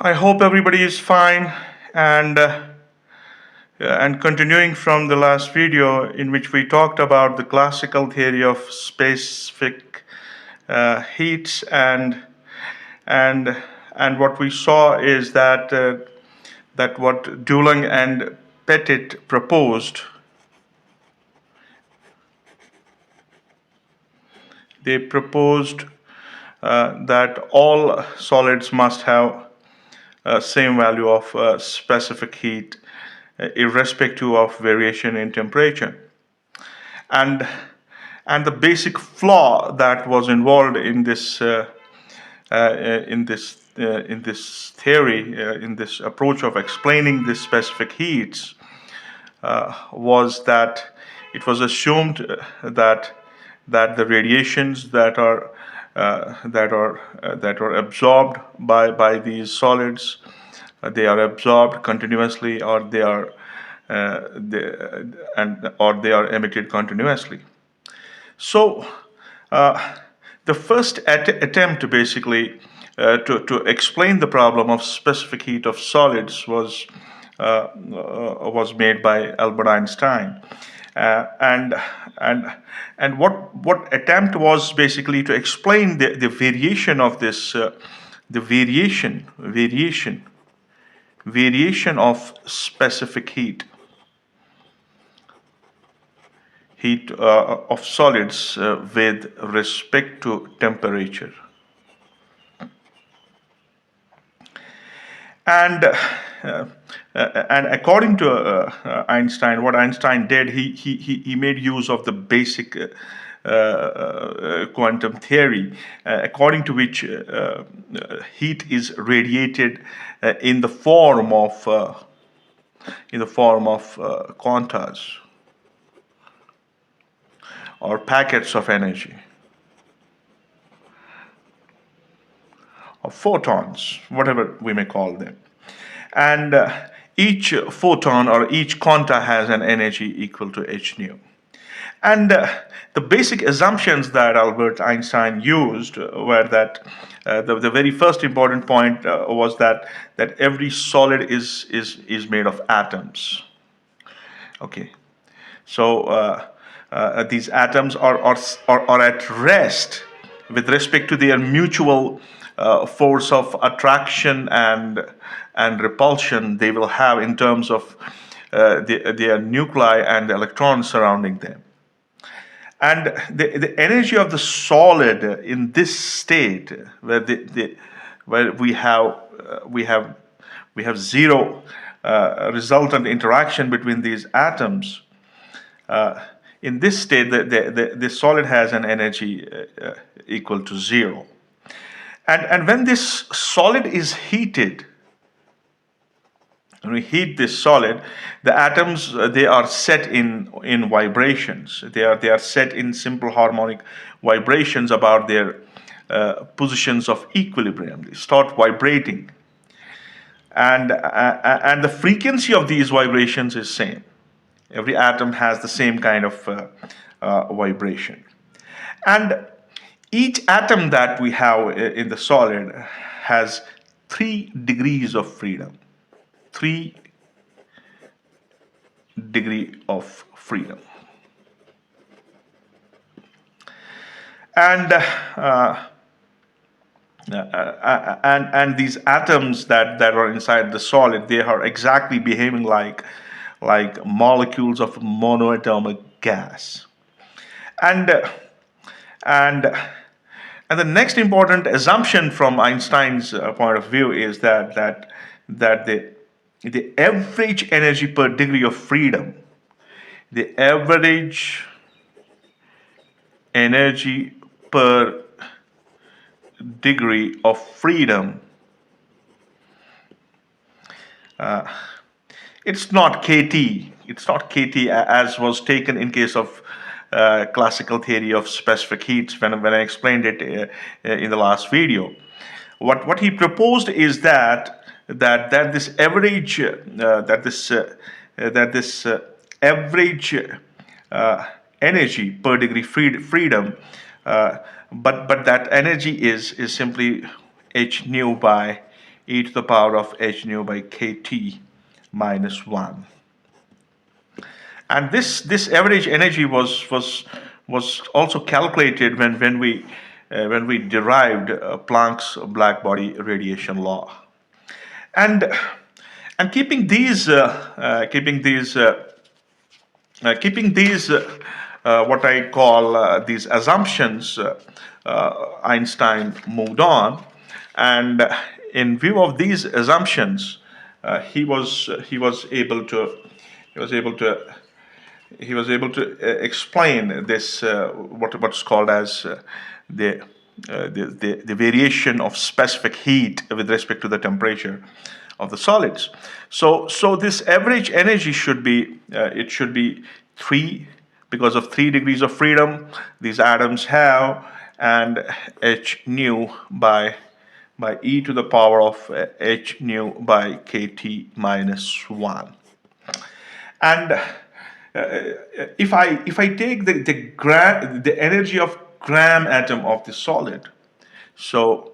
I hope everybody is fine and continuing from the last video in which we talked about the classical theory of specific heats and and what we saw is that what Dulong and Petit proposed, they proposed that all solids must have same value of specific heat irrespective of variation in temperature. And and the basic flaw that was involved in this theory, in this approach of explaining the specific heats, was that it was assumed that the radiations that are absorbed by these solids, they are absorbed continuously, or they are emitted continuously. So, the first attempt, basically, to explain the problem of specific heat of solids was made by Albert Einstein, and and what attempt was basically to explain the variation of this the variation of specific heat of solids with respect to temperature. And and according to Einstein, what Einstein did, he made use of the basic quantum theory, according to which heat is radiated in the form of quantas or packets of energy, or photons, whatever we may call them. And each photon or each quanta has an energy equal to h nu. And the basic assumptions that Albert Einstein used were that the very first important point was that every solid is made of atoms. Okay, so these atoms are at rest with respect to their mutual force of attraction and repulsion they will have in terms of their nuclei and the electrons surrounding them. And the energy of the solid in this state, where we have zero resultant interaction between these atoms. In this state, the solid has an energy equal to zero. And when this solid is heated, when we heat this solid, the atoms, they are set in vibrations. They are set in simple harmonic vibrations about their positions of equilibrium. They start vibrating, and the frequency of these vibrations is same. Every atom has the same kind of vibration, and each atom that we have in the solid has 3 degrees of freedom. 3 degree of freedom. And and these atoms that are inside the solid, they are exactly behaving like molecules of monoatomic gas. And and and the next important assumption from Einstein's point of view is that the average energy per degree of freedom, the average energy per degree of freedom, it's not kT. It's not kT as was taken in case of classical theory of specific heats when I explained it in the last video. What he proposed is that this average average energy per degree freedom, but that energy is simply h nu by e to the power of h nu by kt minus 1. And this average energy was also calculated when we derived Planck's black body radiation law. And keeping these what I call these assumptions, Einstein moved on, and in view of these assumptions, he was able to he was able to explain this what's called as the variation of specific heat with respect to the temperature of the solids. So this average energy should be it should be 3, because of 3 degrees of freedom these atoms have, and h nu by e to the power of h nu by kt minus 1. And if I take the energy of gram atom of the solid, so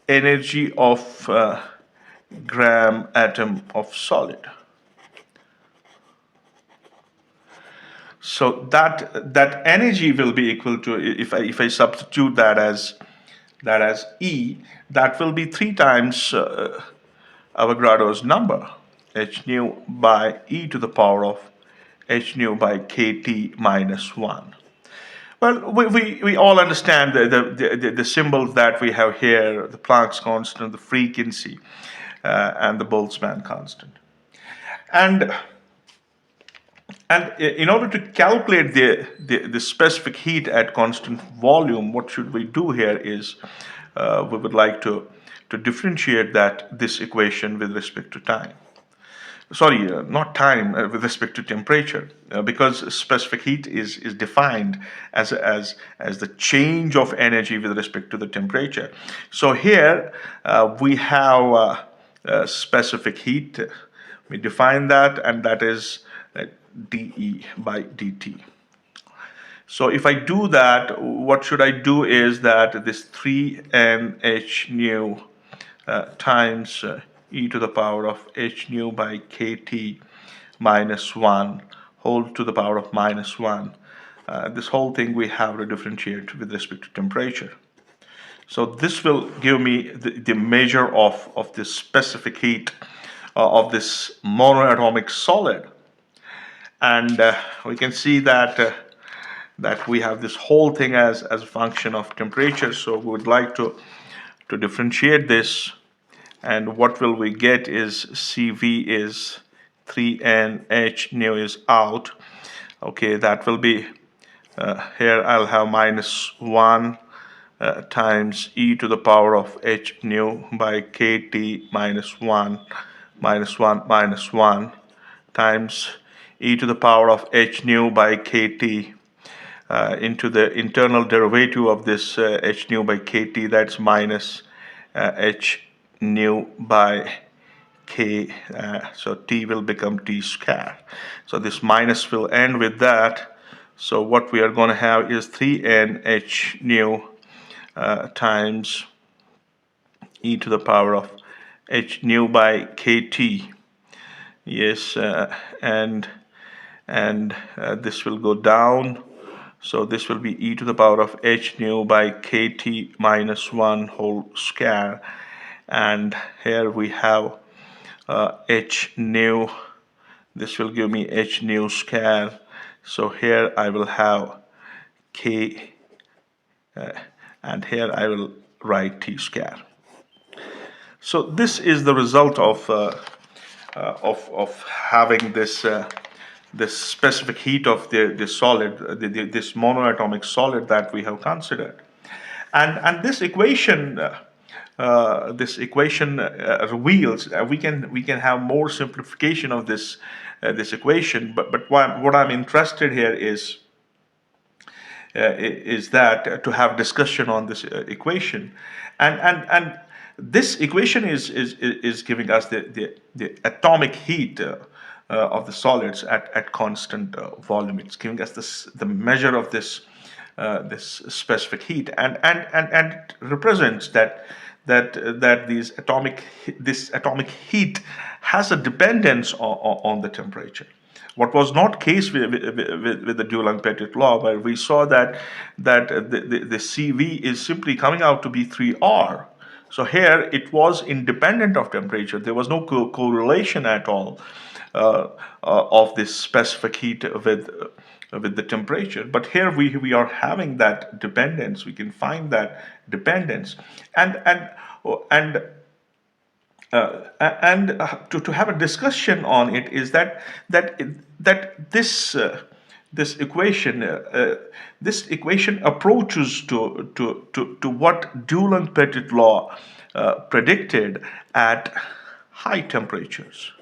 energy of gram atom of solid, so that energy will be equal to, if I substitute that as E, that will be 3 times Avogadro's number, h nu by e to the power of h nu by kt minus 1. Well, we all understand the symbols that we have here: the Planck's constant, the frequency, and the Boltzmann constant. And in order to calculate the specific heat at constant volume, what should we do here is we would like to differentiate this equation with respect to time. Sorry, not time, with respect to temperature, because specific heat is defined as the change of energy with respect to the temperature. So here we have specific heat. We define that, and that is dE by dt. So if I do that, what should I do is that this 3 h nu times e to the power of h nu by kt minus 1 whole to the power of minus 1. This whole thing we have to differentiate with respect to temperature. So this will give me the measure of the specific heat of this monoatomic solid. And we can see that we have this whole thing as a function of temperature. So we would like to differentiate this, and what will we get is Cv is 3n h nu is out. Okay, that will be here I'll have minus 1 times e to the power of h nu by kt minus 1 minus 1 minus 1 times e to the power of h nu by kt into the internal derivative of this h nu by kt, that's minus h nu by k, so t will become t square. So this minus will end with that. So what we are going to have is 3n h nu times e to the power of h nu by kt. Yes, and this will go down. So this will be e to the power of h nu by kt minus 1 whole square. And here we have h nu. This will give me h nu square. So here I will have k, and here I will write t square. So this is the result of having this specific heat of the solid, this monoatomic solid that we have considered, and this equation reveals we can have more simplification of this equation. But what I'm interested here is that to have discussion on this equation, and this equation is giving us the atomic heat of the solids at constant volume. It's giving us the measure of this specific heat, and it represents that that this atomic heat has a dependence on the temperature. What was not case with the Dulong-Pettit law, where we saw that the CV is simply coming out to be 3R. So here it was independent of temperature. There was no correlation at all of this specific heat with the temperature. But here we are having that dependence. We can find that dependence, and to have a discussion on it is that this equation approaches to what Dulong-Pettit law predicted at high temperatures.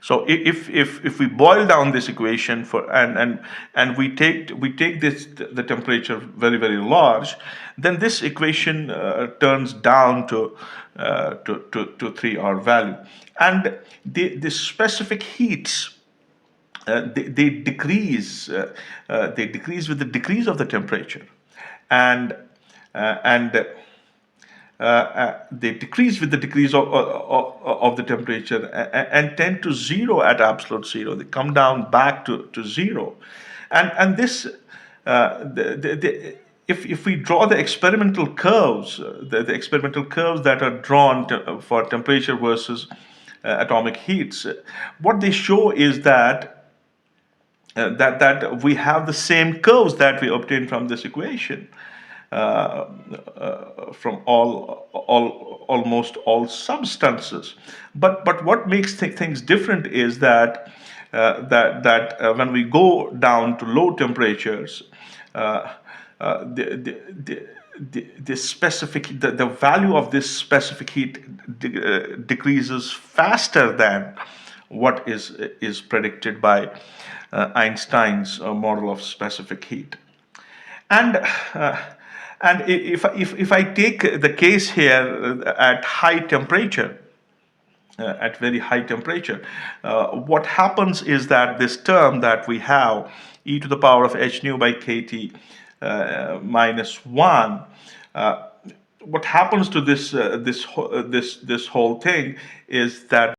So if we boil down this equation for and we take this the temperature very large, then this equation turns down to 3R value, and the specific heats they decrease with the decrease of the temperature, and they decrease with the decrease of the temperature and tend to zero at absolute zero. They come down back to zero, and this if we draw the experimental curves, the experimental curves that are drawn for temperature versus atomic heats, what they show is that that we have the same curves that we obtained from this equation from almost all substances. But what makes things different is that when we go down to low temperatures, the value of this specific heat decreases faster than what is predicted by Einstein's model of specific heat. And if I take the case here at high temperature, at very high temperature, what happens is that this term that we have, e to the power of h nu by kT minus 1, what happens to this whole thing is that